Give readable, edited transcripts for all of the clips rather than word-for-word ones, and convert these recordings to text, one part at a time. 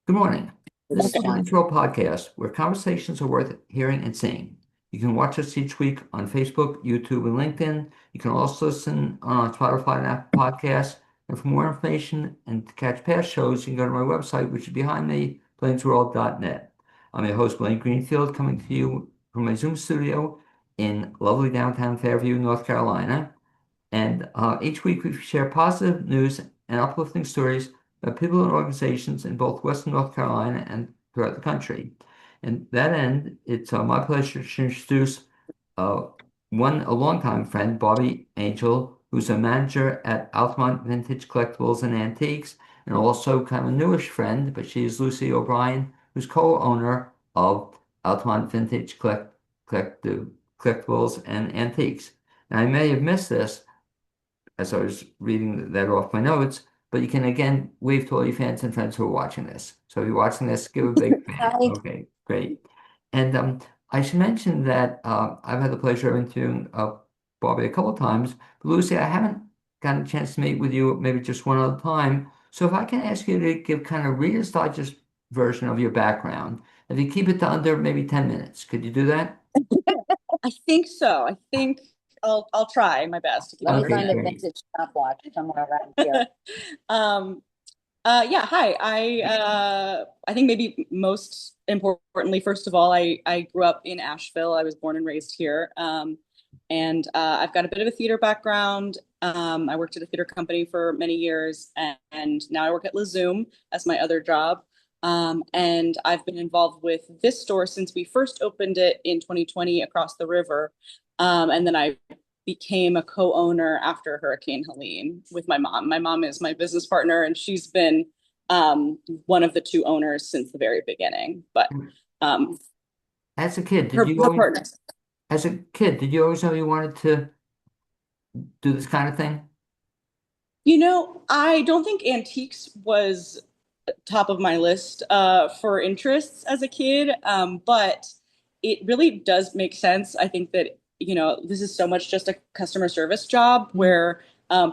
Good morning. This is the Okay. Wayne's World podcast where conversations are worth hearing and seeing. You can watch us each week on Facebook, YouTube, and LinkedIn. You can also listen on Spotify and Apple Podcasts. And for more information and to catch past shows, you can go to my website, which is behind me, blainsworld.net. I'm your host, Blaine Greenfield, coming to you from my Zoom studio in lovely downtown Fairview, North Carolina. And each week we share positive news and uplifting stories about people and organizations in both Western North Carolina and throughout the country. And that end, it's my pleasure to introduce uh, a longtime friend, Barbie Angell, who's a manager at Altamont Vintage Collectibles and Antiques, and also kind of a newish friend, but she is Lucy O'Brien, who's co-owner of Altamont Vintage Collectibles and Antiques. Now, I may have missed this as I was reading that off my notes. But you can again wave to all your fans and friends who are watching this. So if you're watching this, give a big fan. Hi. Okay, great. And I should mention that I've had the pleasure of interviewing Bobby a couple of times. But Lucy, I haven't gotten a chance to meet with you maybe just one other time. So if I can ask you to give kind of Reader's Digest version of your background, if you keep it to under maybe 10 minutes, could you do that? I think so. I think I'll try my best to keep Let it me Okay, under find a 10 great. vintage stopwatch somewhere around here. minutes. Yeah, hi. I think maybe most importantly, first of all, I grew up in Asheville. I was born and raised here. And I've got a bit of a theater background. I worked at a theater company for many years, and now I work at Zoom as my other job. And I've been involved with this store since we first opened it in 2020 across the river. And then I became a co-owner after Hurricane Helene with my mom. My mom is my business partner, and she's been one of the two owners since the very beginning. But um, As a kid, did her you her always, partner. as a kid, did you always know you wanted to do this kind of thing? I don't think antiques was top of my list for interests as a kid, but it really does make sense. I think that, this is so much just a customer service job where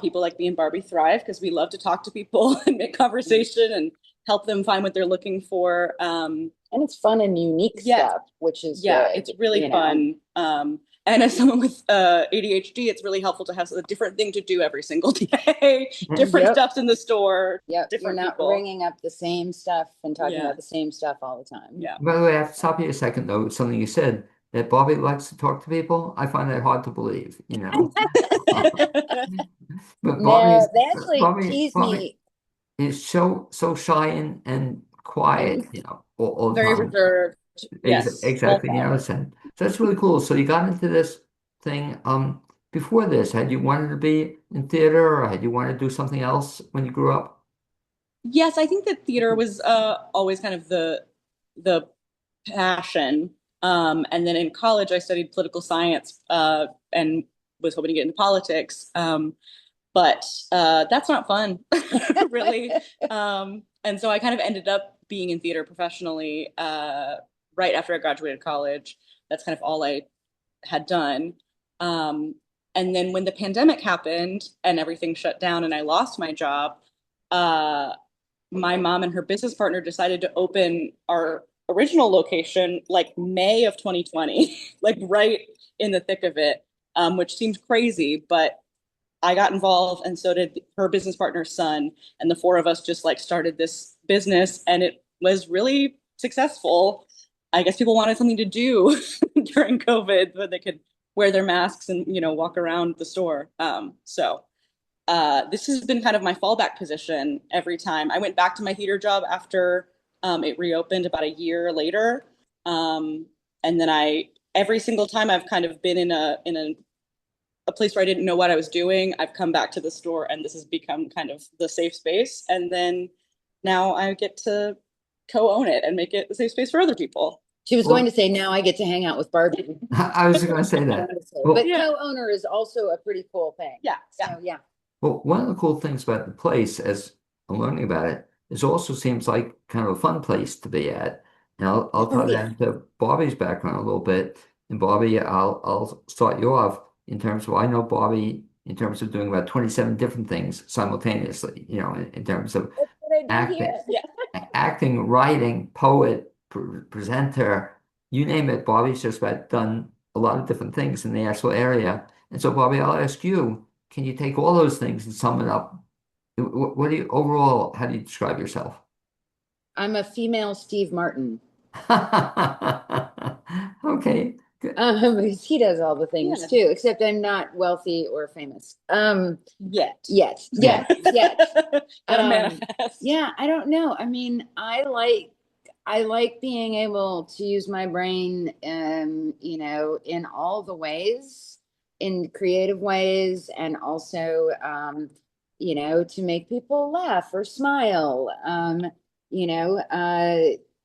people like me and Barbie thrive because we love to talk to people and make conversation and help them find what they're looking for. And it's fun and unique Yes, stuff, which is yeah, good, it's really you know. fun. And as someone with ADHD, it's really helpful to have a different thing to do every single day, different Yep. stuffs in the store, Yep. You're different not people. ringing up the same stuff and talking Yeah, about the same stuff all the time. yeah. By the way, I have to stop you a second though. Something you said that Bobby likes to talk to people. I find that hard to believe, you know. But No, they actually tease Bobby me. is so shy and quiet, I'm all the Very time. reserved. Yes. Well, Exactly, you know, so that's really cool. So you got into this thing before this. Had you wanted to be in theater or had you wanted to do something else when you grew up? yes, I think that theater was always kind of the passion. And then in college, I studied political science and was hoping to get into politics. But that's not fun, really. And so I kind of ended up being in theater professionally right after I graduated college. That's kind of all I had done. Um, and then when the pandemic happened and everything shut down and I lost my job, uh, my mom and her business partner decided to open our original location like May of 2020, like right in the thick of it, which seemed crazy, but I got involved and so did her business partner's son. And the four of us just like started this business and it was really successful. I guess people wanted something to do during COVID, but they could wear their masks and, walk around the store. So this has been kind of my fallback position every time. I went back to my theater job after it reopened about a year later. Um, and then every single time I've kind of been in a place where I didn't know what I was doing, I've come back to the store and this has become kind of the safe space. And then now I get to co-own it and make it the safe space for other people. She was going to Well, say, now I get to hang out with Barbie. I was going to say that. But Well, Yeah. co-owner is also a pretty cool thing. Yeah. Yeah. So yeah. well, one of the cool things about the place, as I'm learning about it, is also seems like kind of a fun place to be at. And I'll Oh tie that yeah. into Bobby's background a little bit. And Bobby, I'll start you off in terms of I know Bobby in terms of doing about 27 different things simultaneously, in terms of That's what I do acting, here. Yeah. acting, writing, poet, presenter, you name it. Barbie's just about done a lot of different things in the actual area. And so, Barbie, I'll ask you, can you take all those things and sum it up? What do you overall, how do you describe yourself? I'm a female Steve Martin. Okay, good. Because he does all the things Yeah. too, except I'm not wealthy or famous. Yet. Yet. Gotta Um, manifest. yeah, I don't know. I mean, I like being able to use my brain, in all the ways, in creative ways, and also, to make people laugh or smile. You know,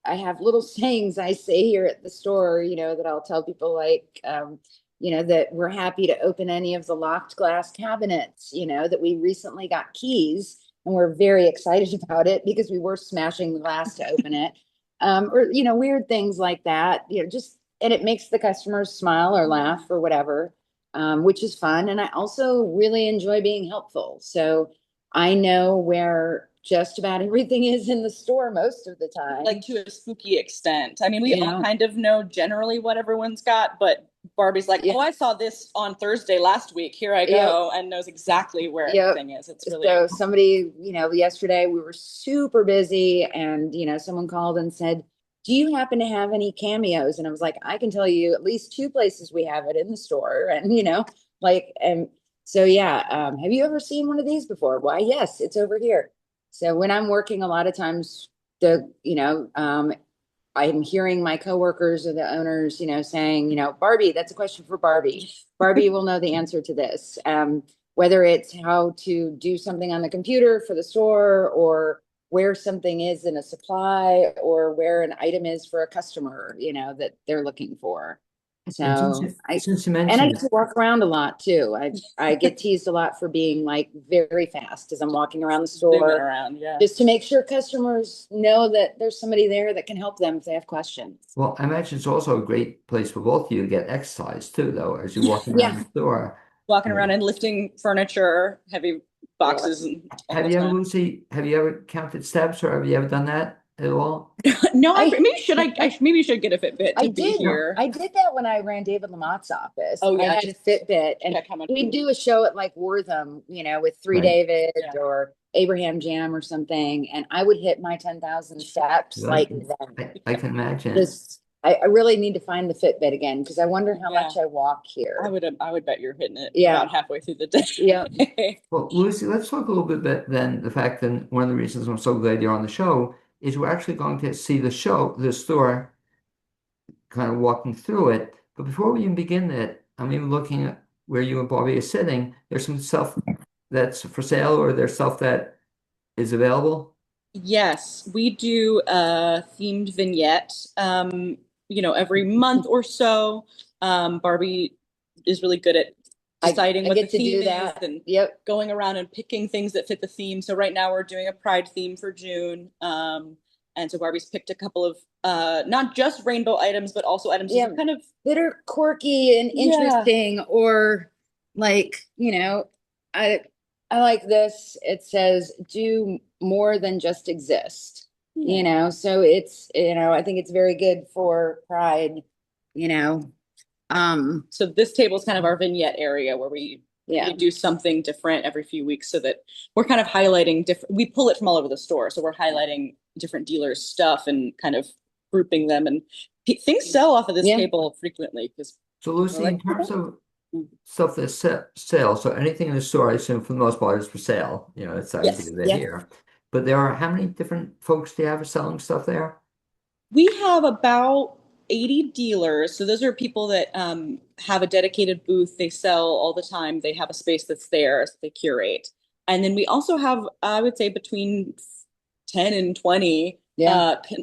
I have little sayings I say here at the store, that I'll tell people, like, that we're happy to open any of the locked glass cabinets, that we recently got keys and we're very excited about it because we were smashing the glass to open it. Or, weird things like that, and it makes the customers smile or laugh or whatever, which is fun. And I also really enjoy being helpful. So I know where just about everything is in the store most of the time. Like, to a spooky extent. I mean, we all Yeah. kind of know generally what everyone's got, but Barbie's like, Yeah. oh, I saw this on Thursday last week. Here I go, and knows exactly where Yep. everything is. It's really So somebody, yesterday we were super busy, and someone called and said, do you happen to have any cameos? And I was like, I can tell you at least two places we have it in the store. And and so yeah, have you ever seen one of these before? Why, yes, it's over here. So when I'm working, a lot of times I'm hearing my coworkers or the owners, saying, Barbie, that's a question for Barbie. Barbie will know the answer to this. Whether it's how to do something on the computer for the store, or where something is in a supply, or where an item is for a customer, that they're looking for. And since So since you and I mentioned get to walk around a lot too. I get teased a lot for being like very fast as I'm walking around the zooming store, around. Yeah. just to make sure customers know that there's somebody there that can help them if they have questions. Well, I imagine it's also a great place for both of you to get exercise too, though, as you're walking around Yeah. the store. Walking around and lifting furniture, heavy boxes, and all Have the you ever, time. Lucy, have you ever counted steps, or have you ever done that at all? No, I- maybe you should get a Fitbit I to be did. here. I did that when I ran David Lamott's office. Oh, I yeah, had a Fitbit, and check how much. we'd do a show at like Wortham, with Three Right. David Yeah. or Abraham Jam or something, and I would hit my 10,000 steps Right. like then. I can imagine. I really need to find the Fitbit again because I wonder how Yeah. much I walk here. I would bet you're hitting it Yeah. about halfway through the day. Yeah. Well, Lucy, let's talk a little bit then the fact that one of the reasons I'm so glad you're on the show is we're actually going to see the store, kind of walking through it. But before we even begin that, I'm even looking at where you and Bobby are sitting. There's some stuff that's for sale, or there's stuff that is available. Yes, we do a themed vignette, every month or so. Barbie is really good at deciding I what the get to theme do that. is and Yep. going around and picking things that fit the theme. So right now we're doing a Pride theme for June. And so Barbie's picked a couple of not just rainbow items, but also items that are kind of that are quirky and interesting, or like, I like this. It says do more than just exist. So it's, I think it's very good for Pride, So this table is kind of our vignette area where we do something different every few weeks, so that we're kind of highlighting different. We pull it from all over the store, so we're highlighting different dealers' stuff and kind of grouping them. And things sell off of this table frequently because. So Lucy, in terms of stuff that's sale, so anything in the store, I assume for the most part is for sale. It's the idea they're here. But there are, how many different folks do you have selling stuff there? We have about 80 dealers. So those are people that have a dedicated booth. They sell all the time. They have a space that's theirs. They curate. And then we also have, I would say, between 10 and 20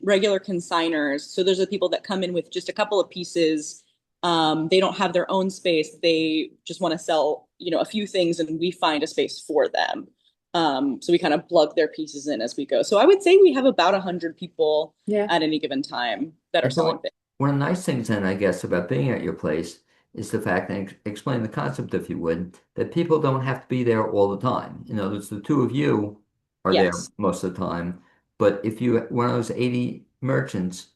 regular consigners. So those are the people that come in with just a couple of pieces. They don't have their own space. They just want to sell, a few things, and we find a space for them. So we kind of plug their pieces in as we go. So I would say we have about 100 people at any given time that are selling things. One of the nice things then, I guess, about being at your place is the fact, and explain the concept, if you would, that people don't have to be there all the time. There's the two of you are there most of the time, But if you one of those 80 merchants,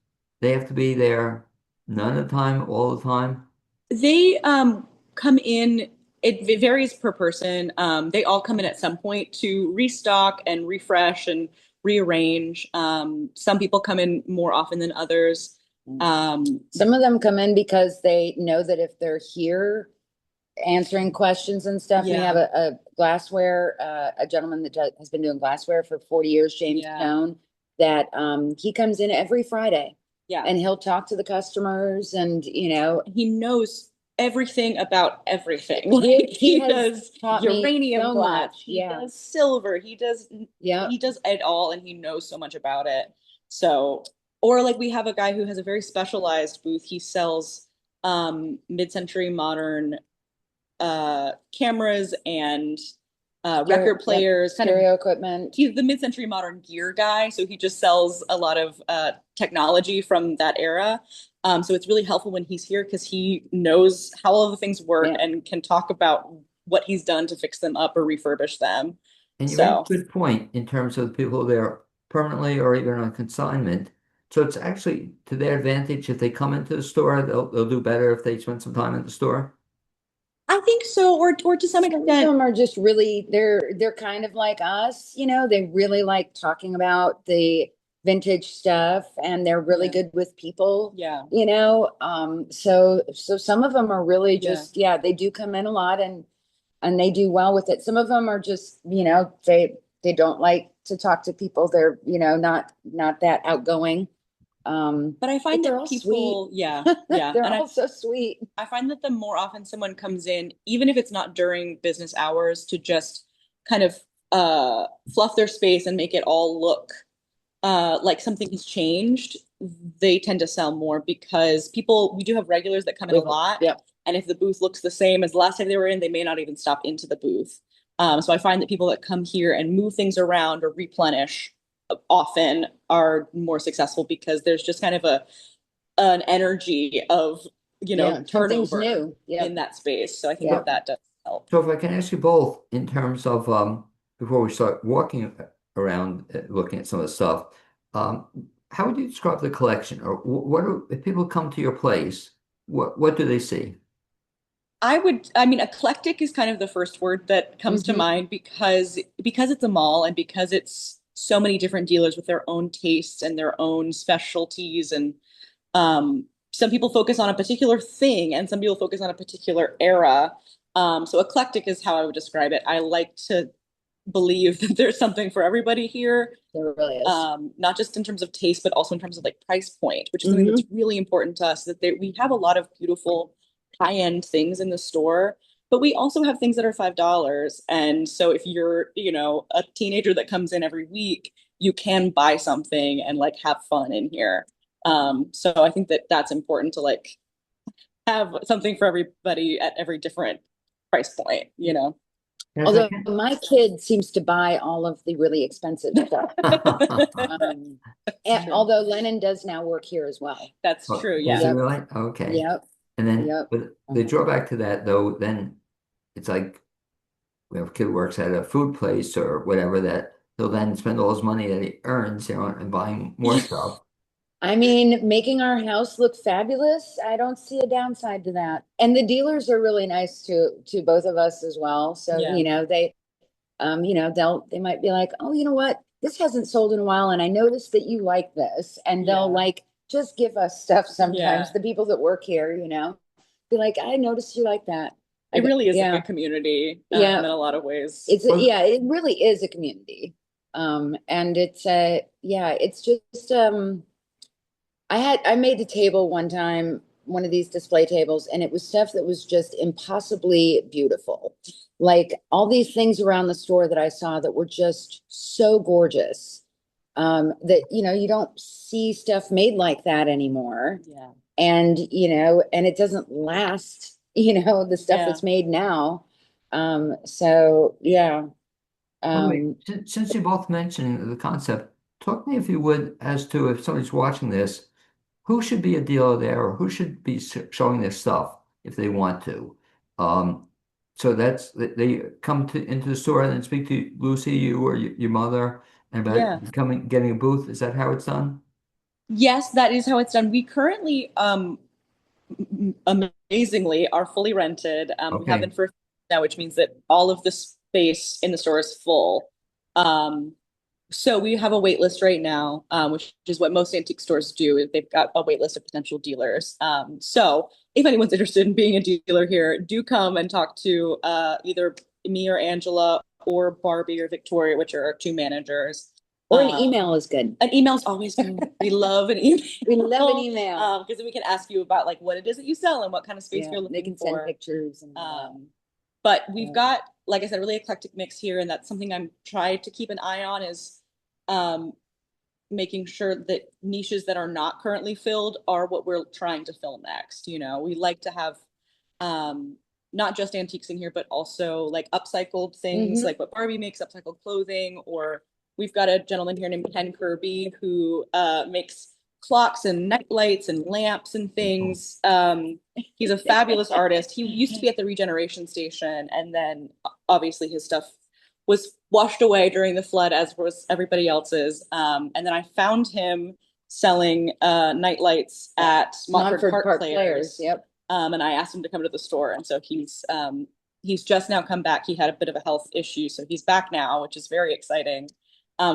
they have to be there none of the time, all the time. They come in, it varies per person. They all come in at some point to restock and refresh and rearrange. Some people come in more often than others. Some of them come in because they know that if they're here answering questions and stuff, we have Yeah. a glassware, a gentleman that has been doing glassware for 40 years, James Yeah. Stone, that he comes in every Friday Yeah. and he'll talk to the customers and, He knows everything about everything. He has does taught me uranium so glass. much. He Yeah. does silver. Yeah. He does it all, and he knows so much about it. So, or like we have a guy who has a very specialized booth. He sells mid-century modern cameras and record players, kind of Stereo equipment. he's the mid-century modern gear guy, so he just sells a lot of technology from that era. So it's really helpful when he's here because he knows how all the things work Yeah. and can talk about what he's done to fix them up or refurbish them. And you raise So a good point in terms of the people there permanently or even on consignment. So it's actually to their advantage if they come into the store, they'll do better if they spend some time in the store. I think so, or to some Some of extent, them are just really they're kind of like us, they really like talking about the vintage stuff and they're really Yeah. good with people, yeah. So some of them are really Yeah. just they do come in a lot and they do well with it. Some of them are just, they don't like to talk to people. They're, not that outgoing. But I find they're that all people, sweet. yeah, yeah. They're And all so sweet. I find that the more often someone comes in, even if it's not during business hours, to just kind of fluff their space and make it all look like something has changed, they tend to sell more because we do have regulars that come in a lot. Yeah. And if the booth looks the same as the last time they were in, they may not even stop into the booth. So I find that people that come here and move things around or replenish often are more successful because there's just kind of an energy of Something's turnover new. Yeah. in that space. So I think Yeah. that does help. So if I can ask you both in terms of before we start walking around looking at some of the stuff, um, how would you describe the collection, or if people come to your place, what do they see? I mean, eclectic is kind of the first word that comes to mind because it's a mall and because it's so many different dealers with their own tastes and their own specialties. And some people focus on a particular thing and some people focus on a particular era. So eclectic is how I would describe it. I like to believe that there's something for everybody here. There really is. Not just in terms of taste, but also in terms of like price point, which is something that's really important to us, that we have a lot of beautiful high-end things in the store, but we also have things that are $5. And so if you're, a teenager that comes in every week, you can buy something and like have fun in here. So I think that that's important to like have something for everybody at every different price point. And if I Although can, my kid seems to buy all of the really expensive stuff. Although Lennon does now work here as well. That's true. Is it Yeah. really? Okay. Yep. And then, Yep. but the drawback to that, though, then it's like, if a kid works at a food place or whatever, that he'll then spend all his money that he earns, and buying more stuff. I mean, making our house look fabulous, I don't see a downside to that. And the dealers are really nice to both of us as well. So, Yeah. they they might be like, "Oh, you know what? This hasn't sold in a while and I noticed that you like this." And they'll Yeah. like just give us stuff sometimes. Yeah. The people that work here, be like, "I noticed you like that." It really is yeah. like a community Yeah. in a lot of ways. It really is a community. And it's just I made a table one time, one of these display tables, and it was stuff that was just impossibly beautiful. Like all these things around the store that I saw that were just so gorgeous. That you don't see stuff made like that anymore. Yeah. And and it doesn't last, the stuff Yeah. that's made now. So yeah. Wait, since you both mentioned the concept, talk to me if you would as to if somebody's watching this, who should be a dealer there or who should be showing their stuff if they want to. Um, so they come into the store and then speak to Lucy, you or your mother, And Yeah. about getting a booth, is that how it's done? Yes, that is how it's done. We currently, amazingly, are fully rented. We have been Okay. for now, which means that all of the space in the store is full. Um, so we have a wait list right now, which is what most antique stores do. They've got a wait list of potential dealers. So if anyone's interested in being a dealer here, do come and talk to either me or Angela or Barbie or Victoria, which are our two managers. Or an email is good. An email's always good. We love an email. We love an email. Because then we can ask you about like what it is that you sell and what kind of space Yeah, you're they looking can send for. pictures and But we've got, like I said, a really eclectic mix here, and that's something I'm trying to keep an eye on is um, making sure that niches that are not currently filled are what we're trying to fill next. You know, we like to have um, not just antiques in here, but also like upcycled things, like what Barbie makes, upcycled clothing, or we've got a gentleman here named Ken Kirby who makes clocks and night lights and lamps and things. He's a fabulous artist. He used to be at the regeneration station, and then obviously his stuff was washed away during the flood, as was everybody else's. And then I found him selling night lights at Montford Park Players. Yep. And I asked him to come to the store, and so he's just now come back. He had a bit of a health issue, so he's back now, which is very exciting.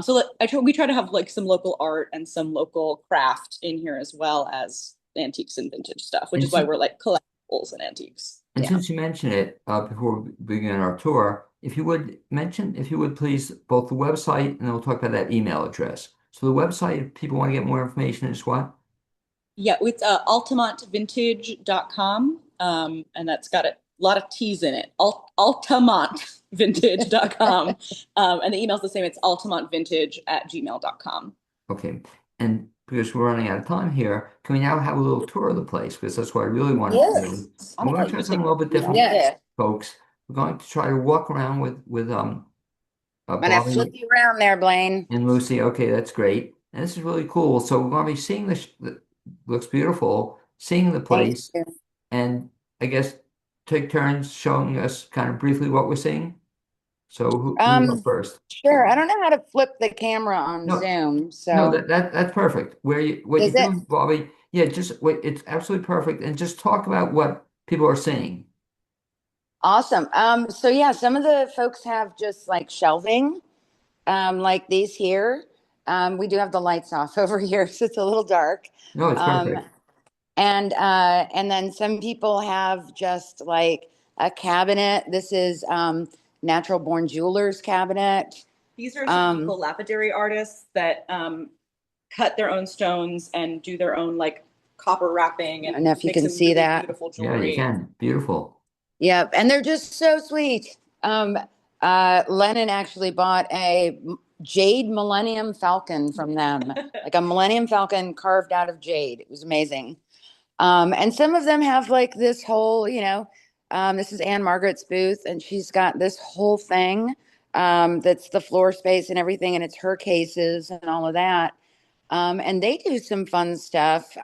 So we try to have like some local art and some local craft in here as well as antiques and vintage stuff, which And is why we're like collectibles and antiques. And Yeah. since you mentioned it before we begin our tour, if you would please, both the website and then we'll talk about that email address. So the website, if people want to get more information, is what? Yeah, it's altamontvintage.com. And that's got a lot of T's in it. Altamontvintage.com. And the email's the same. It's altamontvintage@gmail.com. Okay. And because we're running out of time here, can we now have a little tour of the place? Because that's what I really want to do. Yes. And we're going to try something a little bit different, Yes. folks. We're going to try to walk around with I'm gonna flip Barbie you around there, Blaine. and Lucy. Okay, that's great. And this is really cool. So we're going to be seeing this, looks beautiful, seeing the Thank place, you. and I guess take turns showing us kind of briefly what we're seeing. So who goes first? Sure. I don't know how to flip the camera on No, Zoom, no, so that's perfect. What you're is it? doing, Bobby? Yeah, just wait. It's absolutely perfect, and just talk about what people are seeing. Awesome. So yeah, some of the folks have just like shelving, like these here. We do have the lights off over here, so it's a little dark. No, it's Um, perfect. and then some people have just like a cabinet. This is Natural Born Jewelers cabinet. These are some local lapidary artists that cut their own stones and do their own like copper wrapping I don't and know if you make can some see really that. beautiful Yeah, you jewelry. can. Beautiful. Yep, and they're just so sweet. Lennon actually bought a jade Millennium Falcon from them, like a Millennium Falcon carved out of jade. It was amazing. And some of them have like this whole, this is Anne Margaret's booth, and she's got this whole thing that's the floor space and everything, and it's her cases and all of that. And they do some fun stuff.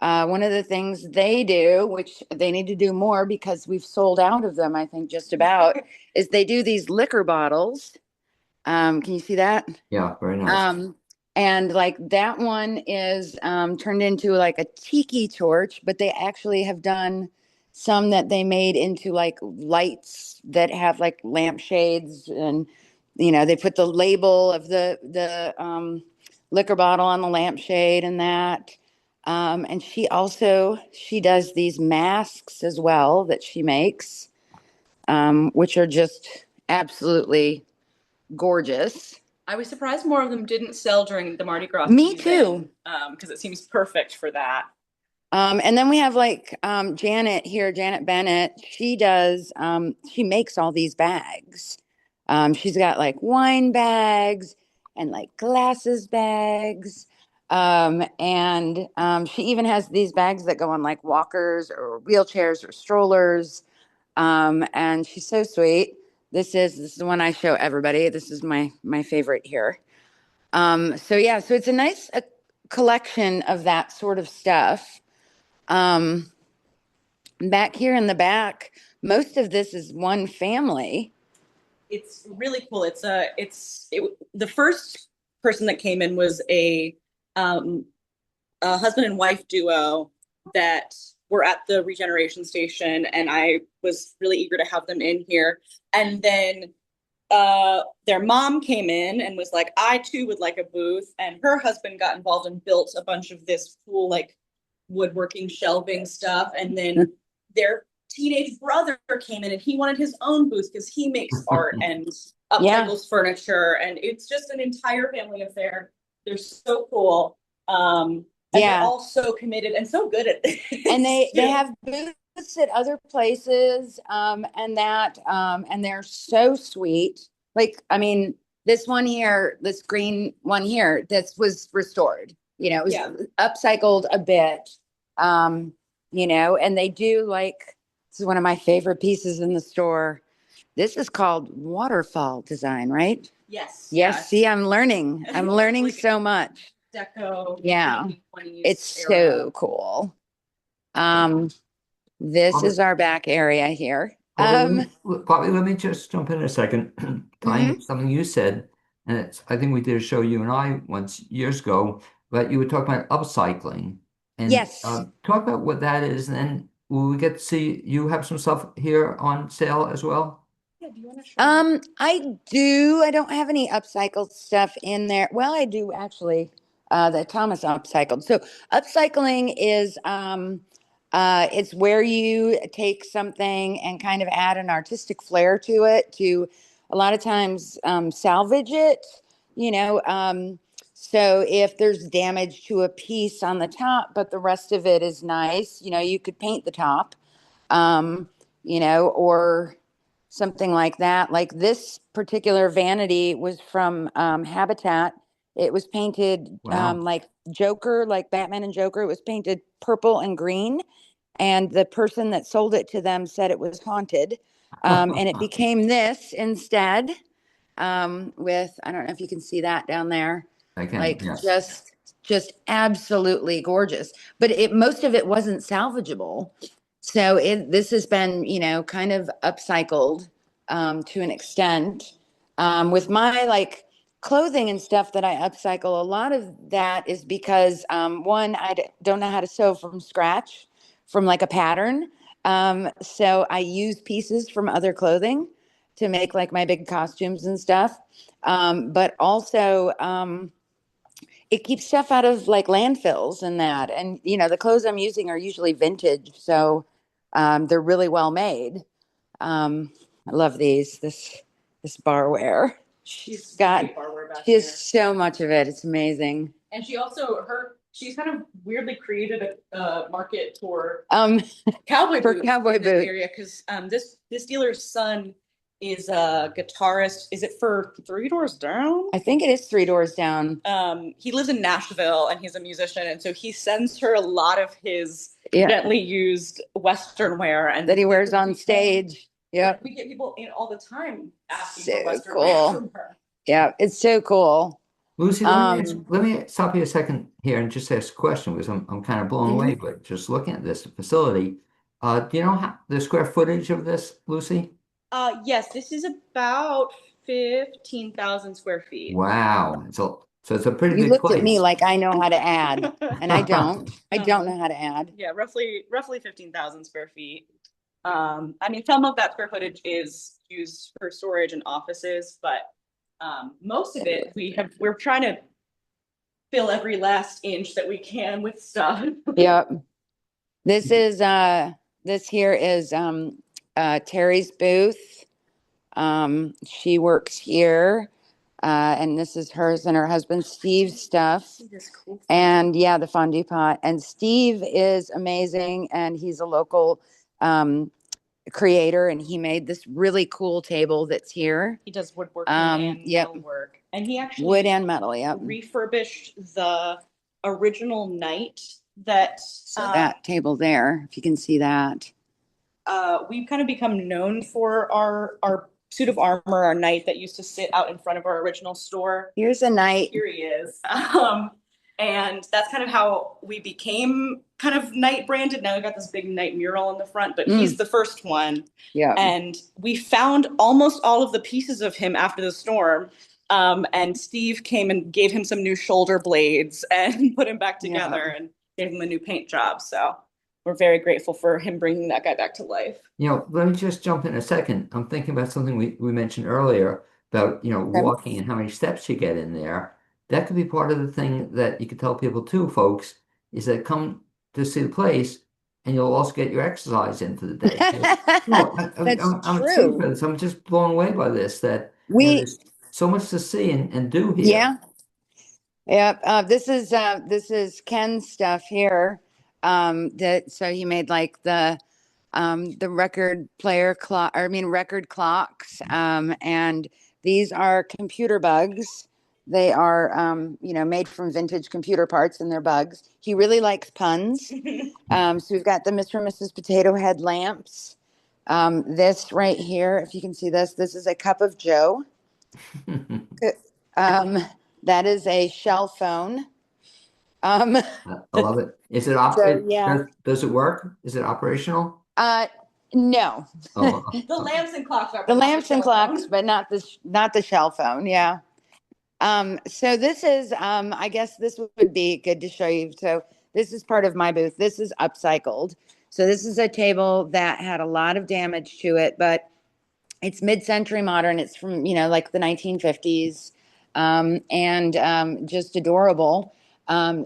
One of the things they do, which they need to do more because we've sold out of them, I think just about, is they do these liquor bottles. Can you see that? Yeah, very nice. And like that one is turned into like a tiki torch, but they actually have done some that they made into like lights that have like lampshades, and they put the label of the liquor bottle on the lampshade and that. And she does these masks as well that she makes, which are just absolutely gorgeous. I was surprised more of them didn't sell during the Mardi Gras Me season, too. Because it seems perfect for that. And then we have like Janet here, Janet Bennett. She makes all these bags. She's got like wine bags and like glasses bags. And she even has these bags that go on like walkers or wheelchairs or strollers. And she's so sweet. This is the one I show everybody. This is my favorite here. So yeah, so it's a nice collection of that sort of stuff. Um, Back here in the back, most of this is one family. it's really cool. The first person that came in was um a husband and wife duo that were at the regeneration station, and I was really eager to have them in here. And then their mom came in and was like, I too would like a booth. And her husband got involved and built a bunch of this cool, like, woodworking shelving stuff. And then their teenage brother came in and he wanted his own booth because he makes art and upcycles furniture. And it's just an entire family affair. They're so cool. And they're all so committed and so good at this. And they have booths at other places, and they're so sweet. Like, I mean, this one here, this green one here, this was restored. It was upcycled a bit. And they do, like, this is one of my favorite pieces in the store. This is called waterfall design, right? Yes. Yes. See, I'm learning. I'm learning like so much. Deco. Yeah. 1920s It's era. so cool. This is our back area here. Bobby, let me just jump in a second. Tying something you said, and I think we did a show, you and I, once years ago, but you were talking about upcycling. And Yes. talk about what that is, and then will we get to see you have some stuff here on sale as well? Yeah, do you want to show I do. I don't have any upcycled stuff in there. Well, I do actually. That Thomas upcycled. So upcycling is it's where you take something and kind of add an artistic flair to it, to a lot of times salvage it, you know. So if there's damage to a piece on the top, but the rest of it is nice, you could paint the top, um, or something like that. Like this particular vanity was from Habitat. It was painted Wow. like Joker, like Batman and Joker. It was painted purple and green. And the person that sold it to them said it was haunted. And it became this instead, with, I don't know if you can see that down there. I can, Like yes. just absolutely gorgeous. But most of it wasn't salvageable. So this has been, kind of upcycled to an extent. With my like clothing and stuff that I upcycle, a lot of that is because one, don't know how to sew from scratch, from like a pattern. So I use pieces from other clothing to make like my big costumes and stuff. But also, it keeps stuff out of like landfills and that. And, the clothes I'm using are usually vintage. So they're really well made. I love this barware. She's got barware back she has here. so much of it. It's amazing. And she's kind of weirdly created a market for Cowboy boots cowboy in this boots. area, because this dealer's son is a guitarist. Is it for Three Doors Down? I think it is Three Doors Down. He lives in Nashville and he's a musician, and so he sends her a lot of his gently used Western wear and that he wears on stage. Yeah, we get people in all the time asking so for Western cool. wear from her. Yeah, it's so cool. Lucy, let me stop you a second here and just ask a question, because I'm kind of blown away, but just looking at this facility, do you know the square footage of this, Lucy? Yes, this is about 15,000 square feet. Wow. So it's a pretty You big looked at me place. like I know how to add, and I don't. I don't know how to add. Yeah, roughly 15,000 square feet. I mean, some of that square footage is used for storage and offices, but most of it we're trying to fill every last inch that we can with stuff. Yep. This here is Terry's booth. She works here. And this is hers and her husband Steve's stuff. Cool. And yeah, the fondue pot. And Steve is amazing, and he's a local creator, and he made this really cool table that's here. He does woodworking and metal work. And he actually wood and metal, refurbished the original knight that that table there, if you can see that. We've kind of become known for our suit of armor, our knight that used to sit out in front of our original store. Here's a knight. Here he is. And that's kind of how we became kind of Knight branded. Now we've got this big Knight mural in the front, but he's the first one. Yeah. And we found almost all of the pieces of him after the storm. And Steve came and gave him some new shoulder blades and put him back together and gave him a new paint job. So we're very grateful for him bringing that guy back to life. Let me just jump in a second. I'm thinking about something we mentioned earlier about, walking and how many steps you get in there. That could be part of the thing that you could tell people too, folks, is that come to see the place and you'll also get your exercise in for the day. No, That's I'm true. serious about this. I'm just blown away by this, that there's so much to see and do here. Yeah. Yeah. This is Ken's stuff here. So he made like the record player clock, record clocks. And these are computer bugs. They are, made from vintage computer parts, and they're bugs. He really likes puns. So we've got the Mr. and Mrs. Potato Head lamps. This right here, if you can see this is a cup of Joe. That is a shell phone. I love it. Is it does it work? Is it operational? No. Oh, The lamps and clocks are The lamps and clocks, but not the shell phone. Yeah. So this is, I guess this would be good to show you. So this is part of my booth. This is upcycled. So this is a table that had a lot of damage to it, but it's mid-century modern. It's from, like the 1950s, and just adorable.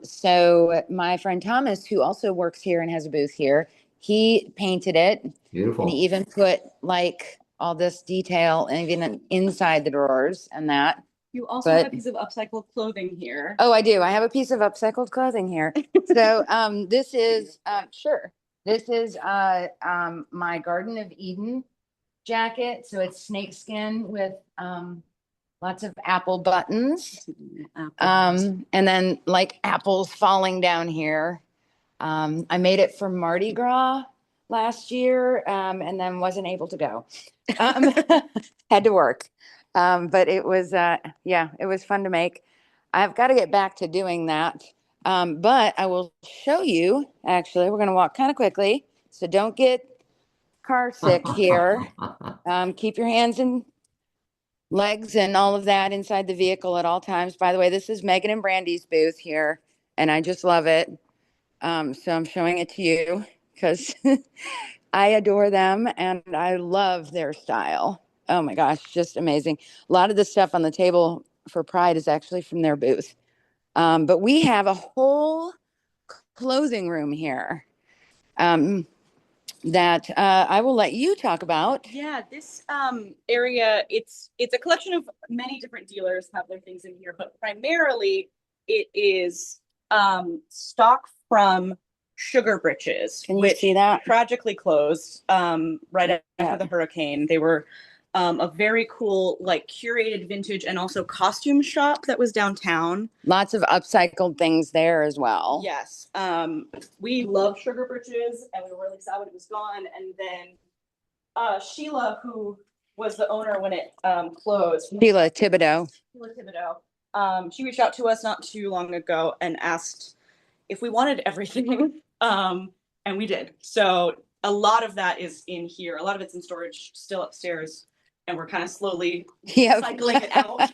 So my friend Thomas, who also works here and has a booth here, he painted it. beautiful. And he even put like all this detail and even inside the drawers and that. You also have a piece of upcycled clothing here. Oh, I do. I have a piece of upcycled clothing here. So this is sure. This is my Garden of Eden jacket. So it's snakeskin with lots of apple buttons. And then like apples falling down here. I made it for Mardi Gras last year, and then wasn't able to go. Had to work. But it was, it was fun to make. I've got to get back to doing that. But I will show you, actually, we're going to walk kind of quickly. So don't get car sick here. Keep your hands and legs and all of that inside the vehicle at all times. By the way, this is Megan and Brandy's booth here, and I just love it. So I'm showing it to you because I adore them and I love their style. Oh my gosh, just amazing. A lot of the stuff on the table for Pride is actually from their booth. But we have a whole clothing room here that I will let you talk about. Yeah, this area, it's a collection of many different dealers have their things in here, but primarily it is stock from Sugar Britches, Can you which see that? tragically closed right after the hurricane. They were a very cool, like curated vintage and also costume shop that was downtown. Lots of upcycled things there as well. Yes. We love Sugar Britches and we were really sad when it was gone. And then Sheila, who was the owner when it closed. Sheila Thibodeau. She reached out to us not too long ago and asked if we wanted everything. And we did. So a lot of that is in here. A lot of it's in storage still upstairs. And we're kind of slowly cycling it out.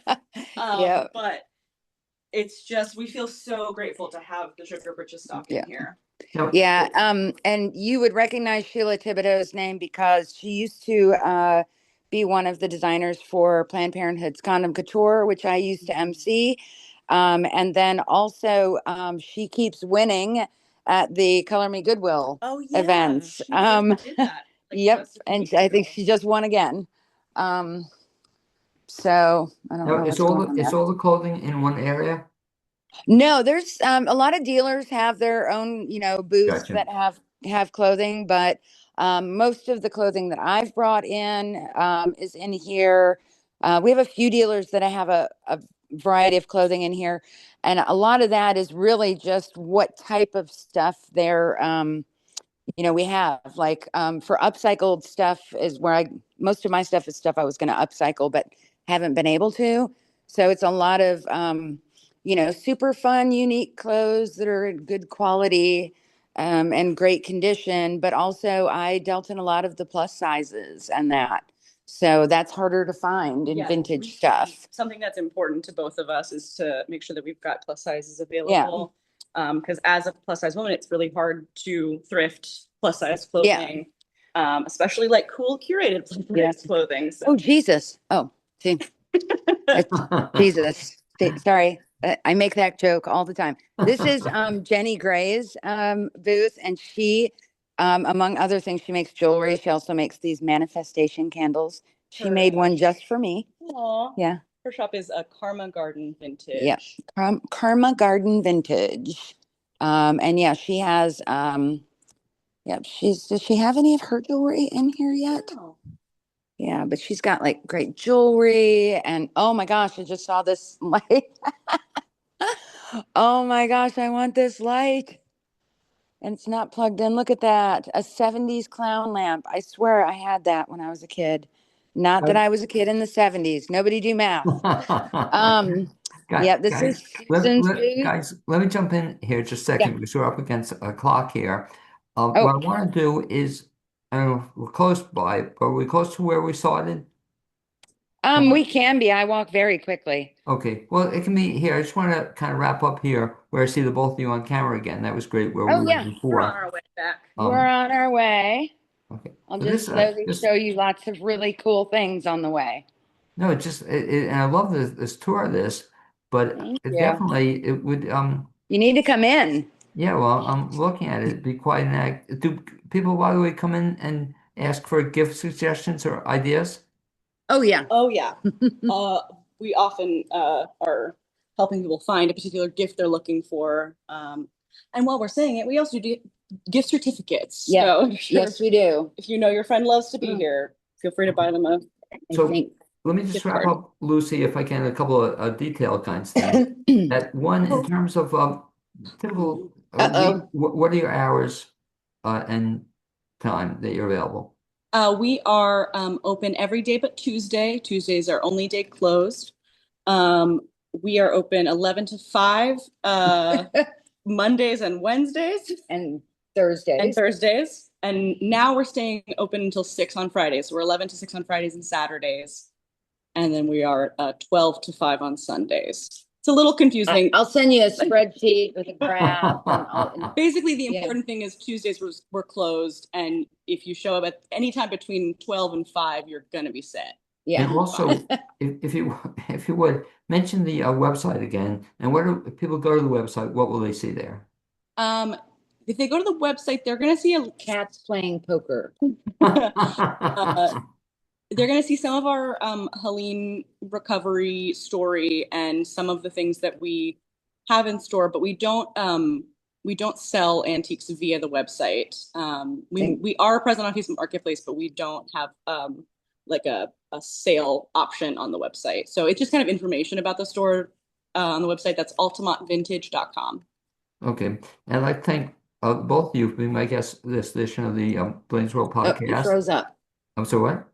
But it's just, we feel so grateful to have the Sugar Britches stock in here. Yeah. And you would recognize Sheila Thibodeau's name because she used to be one of the designers for Planned Parenthood's Condom Couture, which I used to MC. And then also she keeps winning at the Color Me Goodwill events. She did that, yep. And I think she just won again. So I don't know. Is all the clothing in one area? No, there's a lot of dealers have their own, booths Gotcha. that have clothing, but most of the clothing that I've brought in is in here. We have a few dealers that have a variety of clothing in here, and a lot of that is really just what type of stuff they're we have like for upcycled stuff is where most of my stuff is stuff I was going to upcycle but haven't been able to. So it's a lot of super fun, unique clothes that are good quality, and great condition. But also, I dealt in a lot of the plus sizes and that. So that's harder to find in vintage stuff. Something that's important to both of us is to make sure that we've got plus sizes Yeah. available. Because as a plus size woman, it's really hard to thrift plus size clothing, especially like cool curated plus size clothing. So. Oh, Jesus. Oh, see. Jesus. Sorry. I make that joke all the time. This is Jenny Gray's booth, and she, among other things, she makes jewelry. She also makes these manifestation candles. She made one just for me. Aww. Yeah. Her shop is a Karma Garden Vintage. Yep. Karma Garden Vintage. And yeah, she has does she have any of her jewelry in here yet? Oh. Yeah, but she's got like great jewelry, and oh my gosh, I just saw this light. Oh my gosh, I want this light. And it's not plugged in. Look at that. A 70s clown lamp. I swear I had that when I was a kid. Not that I was a kid in the 70s. Nobody do math. This is Susan's booth. Guys, let me jump in here just a second because we're up against a clock here. What I want to do is, I don't know if we're close by, but are we close to where we started? We can be. I walk very quickly. Okay. Well, it can be here. I just want to kind of wrap up here where I see the both of you on camera again. That was great where we were before. We're on our way back. We're on our way. Okay. I'll just slowly show you lots of really cool things on the way. No, and I love this tour of this, but definitely it would you need to come in. Yeah, well, I'm looking at it. It'd be quite an act. Do people, by the way, come in and ask for gift suggestions or ideas? Oh yeah. Oh yeah. We often are helping people find a particular gift they're looking for. And while we're saying it, we also do gift certificates. Yeah. So yes, we do. If you know your friend loves to be here, feel free to buy them a. So let me just wrap up, Lucy, if I can, a couple of detailed kinds of things. That one, in terms of typical, what are your hours and time that you're available? We are open every day but Tuesday. Tuesdays are only day closed. We are open 11 to 5 Mondays and Wednesdays. And Thursdays. And now we're staying open until 6 on Fridays. So we're 11 to 6 on Fridays and Saturdays. And then we are 12 to 5 on Sundays. It's a little confusing. I'll send you a spreadsheet with a graph. Basically, the important thing is Tuesdays were closed. And if you show up at any time between 12 and 5, you're going to be set. Yeah. And also, if you would, mention the website again. And if people go to the website, what will they see there? If they go to the website, they're going to see cats playing poker. They're going to see some of our Helene recovery story and some of the things that we have in store, but we don't sell antiques via the website. We are present on Facebook Marketplace, but we don't have like a sale option on the website. So it's just kind of information about the store on the website. That's altamontvintage.com. Okay. And I'd like to thank both of you for being my guests this edition of the Blaine's World podcast. You froze up. I'm sorry, what?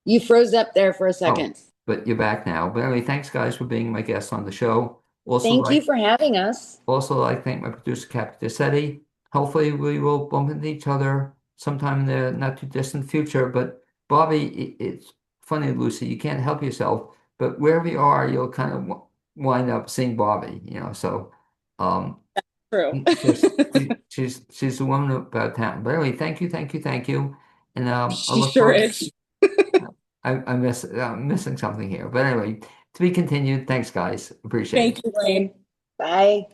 You froze up there for a second. But you're back now. But anyway, thanks guys for being my guests on the show. Also, thank you for having us. Also, like to thank my producer, Captain Dissetti. Hopefully, we will bump into each other sometime in the not too distant future. But Bobby, it's funny, Lucy, you can't help yourself. But wherever you are, you'll kind of wind up seeing Bobby. So. That's true. she's the woman about town. But anyway, thank you. And she sure is. I'm missing something here. But anyway, to be continued. Thanks, guys. Appreciate it. Thank you, Blaine. Bye.